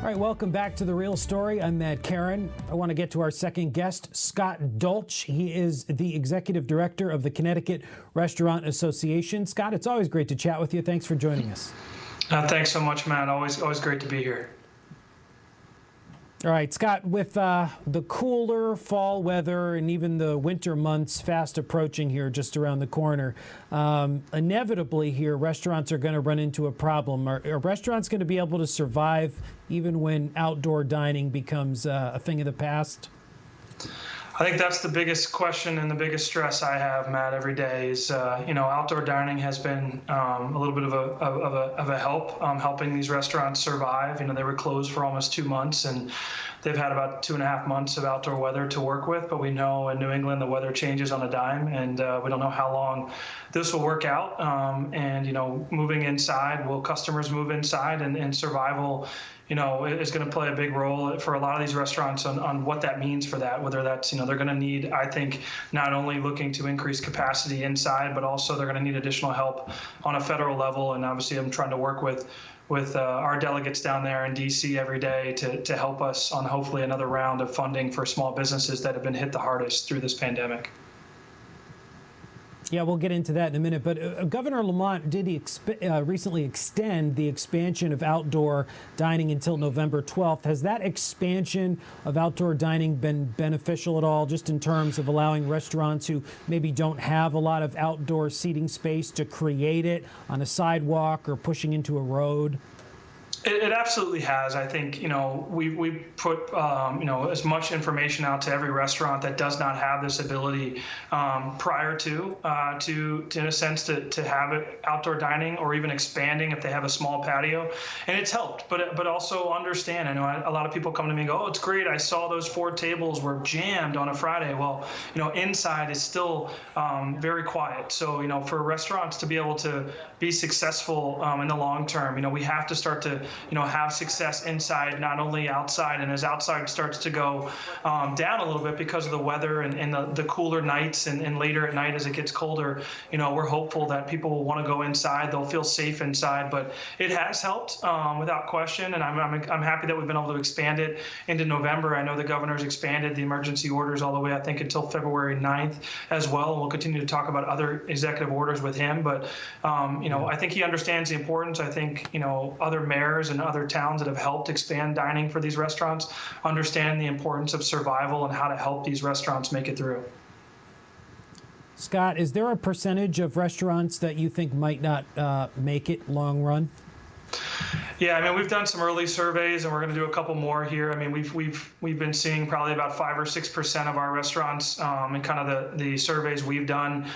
All right, welcome back to The Real Story. I'm Matt Karen. I want to get to our second guest, Scott Dolch. He is the executive director of the Connecticut Restaurant Association. Scott, it's always great to chat with you. Thanks for joining us. Thanks so much, Matt. Always great to be here. All right, Scott, with the cooler fall weather and even the winter months fast approaching here just around the corner, inevitably here, restaurants are going to run into a problem. Are restaurants going to be able to survive even when outdoor dining becomes a thing of the past? I think that's the biggest question and the biggest stress I have, Matt, every day is, outdoor dining has been a little bit of a help, helping these restaurants survive. They were closed for almost 2 months, and they've had about 2.5 months of outdoor weather to work with. But we know in New England the weather changes on a dime, and we don't know how long this will work out. Moving inside, will customers move inside, and survival is going to play a big role for a lot of these restaurants on what that means for that, whether that's, they're going to need, I think, not only looking to increase capacity inside, but also they're going to need additional help on a federal level. And obviously I'm trying to work with our delegates down there in DC every day to help us on hopefully another round of funding for small businesses that have been hit the hardest through this pandemic. Yeah, we'll get into that in a minute. But Governor Lamont did recently extend the expansion of outdoor dining until November 12th. Has that expansion of outdoor dining been beneficial at all, just in terms of allowing restaurants who maybe don't have a lot of outdoor seating space to create it on a sidewalk or pushing into a road? It absolutely has. I think, we put, as much information out to every restaurant that does not have this ability prior to in a sense, to have it outdoor dining or even expanding if they have a small patio. And it's helped, but also understand, I know a lot of people come to me and go, oh, it's great. I saw those 4 tables were jammed on a Friday. Well, inside is still very quiet. So, for restaurants to be able to be successful in the long term, we have to start to have success inside, not only outside. And as outside starts to go down a little bit because of the weather and the cooler nights and later at night as it gets colder, we're hopeful that people will want to go inside. They'll feel safe inside. But it has helped without question. And I'm happy that we've been able to expand it into November. I know the governor's expanded the emergency orders all the way, I think, until February 9th as well. And we'll continue to talk about other executive orders with him. But, I think he understands the importance. I think, other mayors and other towns that have helped expand dining for these restaurants understand the importance of survival and how to help these restaurants make it through. Scott, is there a percentage of restaurants that you think might not make it long run? Yeah, we've done some early surveys, and we're going to do a couple more here. We've been seeing probably about 5 or 6% of our restaurants in kind of the surveys we've done.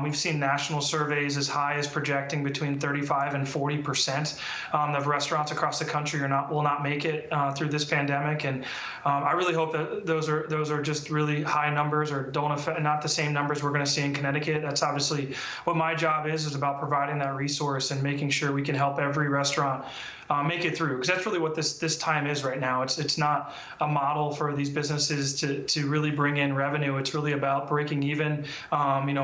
We've seen national surveys as high as projecting between 35 and 40% of restaurants across the country will not make it through this pandemic. And I really hope that those are just really high numbers or don't affect, not the same numbers we're going to see in Connecticut. That's obviously what my job is about providing that resource and making sure we can help every restaurant make it through, because that's really what this time is right now. It's not a model for these businesses to really bring in revenue. It's really about breaking even,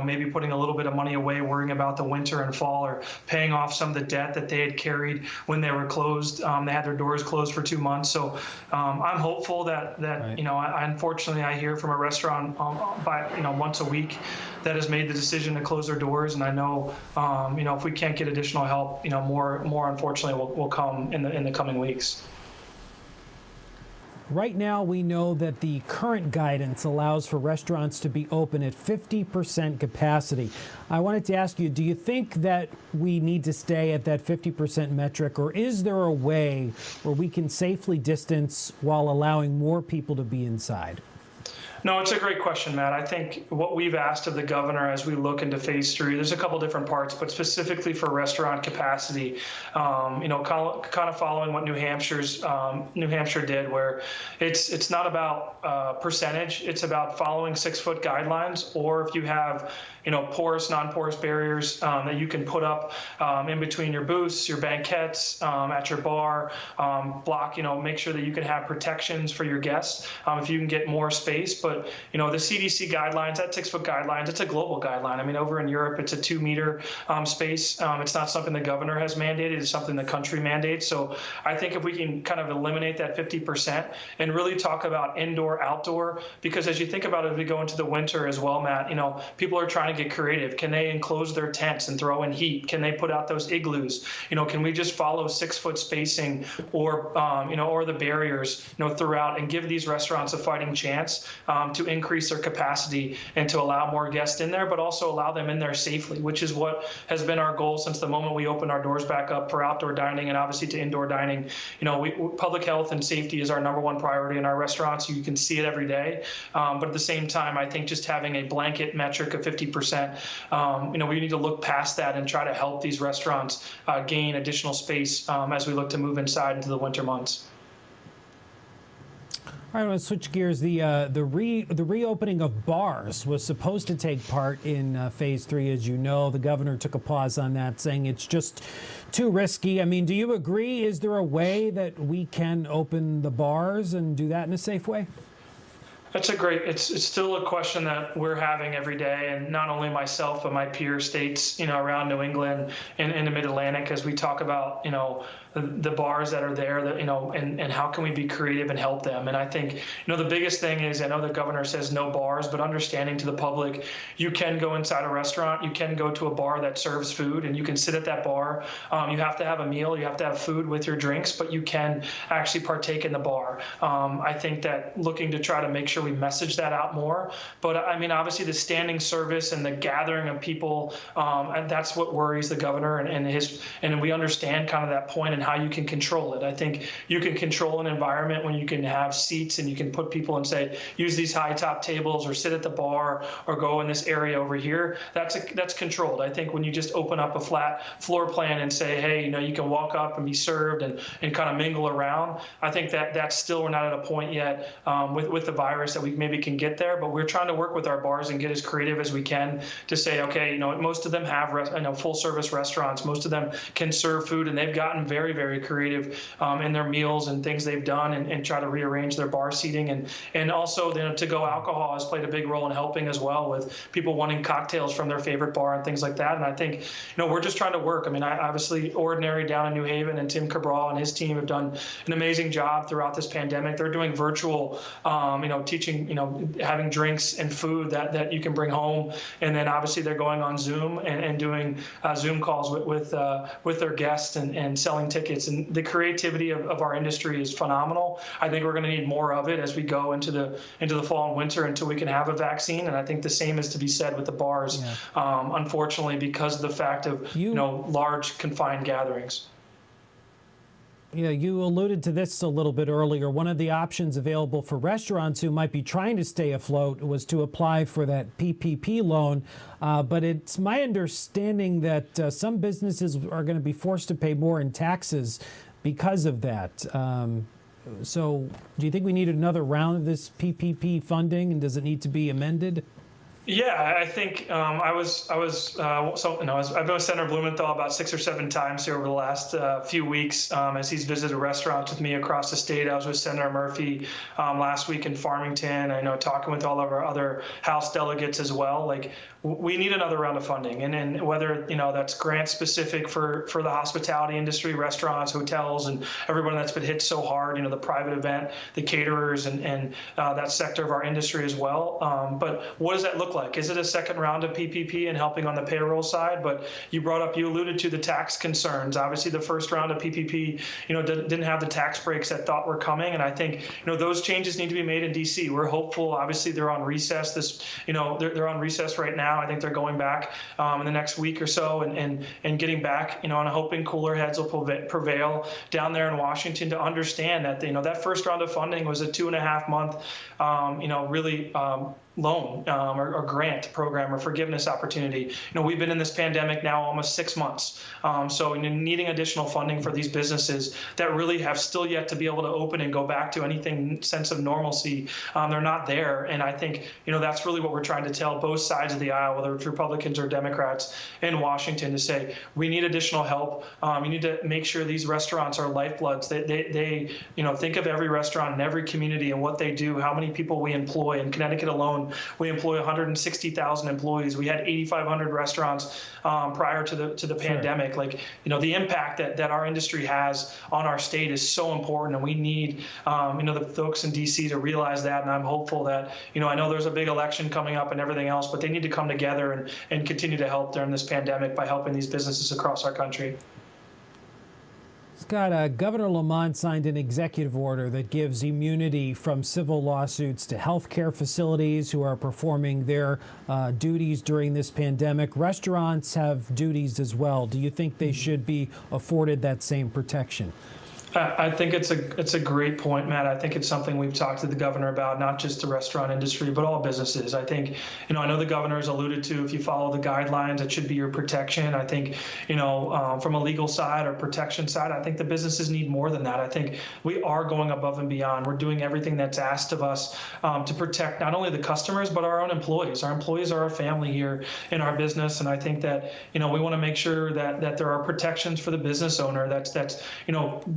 maybe putting a little bit of money away, worrying about the winter and fall, or paying off some of the debt that they had carried when they were closed. They had their doors closed for 2 months. So I'm hopeful that right. Unfortunately I hear from a restaurant once a week that has made the decision to close their doors, and I know if we can't get additional help, more unfortunately will come in the coming weeks. Right now, we know that the current guidance allows for restaurants to be open at 50% capacity. I wanted to ask you, do you think that we need to stay at that 50% metric, or is there a way where we can safely distance while allowing more people to be inside? No, it's a great question, Matt. I think what we've asked of the governor as we look into phase 3, there's a couple different parts, but specifically for restaurant capacity, kind of following what New Hampshire did, where it's not about percentage, it's about following 6-foot guidelines, or if you have porous, non-porous barriers that you can put up in between your booths, your banquettes, at your bar, block, make sure that you can have protections for your guests if you can get more space. But but the CDC guidelines, that 6-foot guidelines, it's a global guideline. I mean, over in Europe, it's a 2-meter space. It's not something the governor has mandated. It's something the country mandates. So I think if we can kind of eliminate that 50% and really talk about indoor, outdoor, because as you think about it, as we go into the winter as well, Matt, people are trying to get creative. Can they enclose their tents and throw in heat? Can they put out those igloos? Can we just follow 6-foot spacing or the barriers, throughout, and give these restaurants a fighting chance to increase their capacity and to allow more guests in there, but also allow them in there safely, which is what has been our goal since the moment we opened our doors back up for outdoor dining and obviously to indoor dining. Public health and safety is our #1 priority in our restaurants. You can see it every day. But at the same time, I think just having a blanket metric of 50%, we need to look past that and try to help these restaurants gain additional space as we look to move inside into the winter months. All right, I want to switch gears. The reopening of bars was supposed to take part in phase 3, as you know. The governor took a pause on that, saying it's just too risky. I mean, do you agree? Is there a way that we can open the bars and do that in a safe way? It's still a question that we're having every day, and not only myself, but my peer states, around New England and in the Mid-Atlantic, as we talk about, the bars that are there, that, and how can we be creative and help them? And I think, the biggest thing is, I know the governor says no bars, but understanding to the public, you can go inside a restaurant, you can go to a bar that serves food, and you can sit at that bar. You have to have a meal, you have to have food with your drinks, but you can actually partake in the bar. I think that looking to try to make sure we message that out more. But I mean, obviously the standing service and the gathering of people, and that's what worries the governor, and we understand kind of that point and how you can control it. I think you can control an environment when you can have seats and you can put people and say, use these high top tables or sit at the bar or go in this area over here. That's controlled. I think when you just open up a flat floor plan and say, hey, you can walk up and be served and kind of mingle around, I think that's still, we're not at a point yet with the virus that we maybe can get there, but we're trying to work with our bars and get as creative as we can to say, okay, most of them have full service restaurants. Most of them can serve food, and they've gotten very, very creative in their meals and things they've done, and try to rearrange their bar seating. And also to-go alcohol has played a big role in helping as well, with people wanting cocktails from their favorite bar and things like that. And I think, we're just trying to work. I mean, obviously Ordinary down in New Haven and Tim Cabral and his team have done an amazing job throughout this pandemic. They're doing virtual, teaching, having drinks and food that you can bring home. And then obviously they're going on Zoom and doing Zoom calls with their guests and selling tickets. And the creativity of our industry is phenomenal. I think we're going to need more of it as we go into the fall and winter until we can have a vaccine. And I think the same is to be said with the bars, unfortunately, because of the fact of large confined gatherings. Yeah, you alluded to this a little bit earlier. One of the options available for restaurants who might be trying to stay afloat was to apply for that PPP loan. But it's my understanding that some businesses are going to be forced to pay more in taxes because of that. So do you think we need another round of this PPP funding, and does it need to be amended? Yeah, I think I've been with Senator Blumenthal about 6 or 7 times here over the last few weeks as he's visited restaurants with me across the state. I was with Senator Murphy last week in Farmington. I know talking with all of our other House delegates as well. Like, we need another round of funding, and whether that's grant specific for the hospitality industry, restaurants, hotels, and everyone that's been hit so hard. The private event, the caterers, and that sector of our industry as well. But what does that look like? Is it a second round of PPP and helping on the payroll side? But you alluded to the tax concerns. Obviously, the first round of PPP, didn't have the tax breaks that thought were coming, and I think those changes need to be made in D.C. We're hopeful. Obviously, they're on recess. They're on recess right now. I think they're going back in the next week or so and getting back. And I'm hoping cooler heads will prevail down there in Washington to understand that that first round of funding was a 2.5 month, really loan or grant program or forgiveness opportunity. We've been in this pandemic now almost 6 months. So needing additional funding for these businesses that really have still yet to be able to open and go back to anything sense of normalcy, they're not there. And I think, that's really what we're trying to tell both sides of the aisle, whether it's Republicans or Democrats in Washington, to say, we need additional help. You need to make sure these restaurants are lifebloods. They think of every restaurant in every community and what they do, how many people we employ. In Connecticut alone, we employ 160,000 employees. We had 8,500 restaurants prior to the pandemic. Like, the impact that our industry has on our state is so important, and we need, the folks in D.C. to realize that. And I'm hopeful that, I know there's a big election coming up and everything else, but they need to come together and continue to help during this pandemic by helping these businesses across our country. Scott, Governor Lamont signed an executive order that gives immunity from civil lawsuits to healthcare facilities who are performing their duties during this pandemic. Restaurants have duties as well. Do you think they should be afforded that same protection? I think it's a great point, Matt. I think it's something we've talked to the governor about, not just the restaurant industry, but all businesses. I think, I know the governor has alluded to, if you follow the guidelines, it should be your protection. I think, from a legal side or protection side, I think the businesses need more than that. I think we are going above and beyond. We're doing everything that's asked of us to protect not only the customers, but our own employees. Our employees are our family here in our business. And I think that, we want to make sure that there are protections for the business owner that's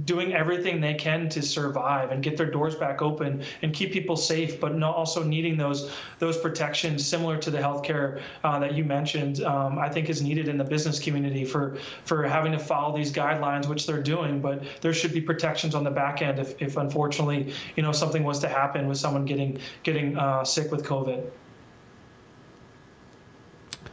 doing everything they can to survive and get their doors back open and keep people safe, but also needing those protections similar to the healthcare that you mentioned. I think is needed in the business community for having to follow these guidelines, which they're doing. But there should be protections on the back end if unfortunately something was to happen with someone getting sick with COVID.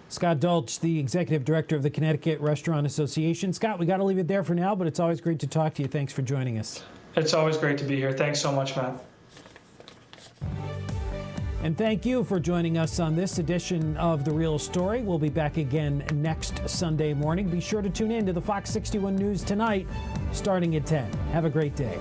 Scott Dolch, the Executive Director of the Connecticut Restaurant Association. Scott, we got to leave it there for now, but it's always great to talk to you. Thanks for joining us. It's always great to be here. Thanks so much, Matt. And thank you for joining us on this edition of The Real Story. We'll be back again next Sunday morning. Be sure to tune in to the Fox 61 News tonight, starting at 10. Have a great day.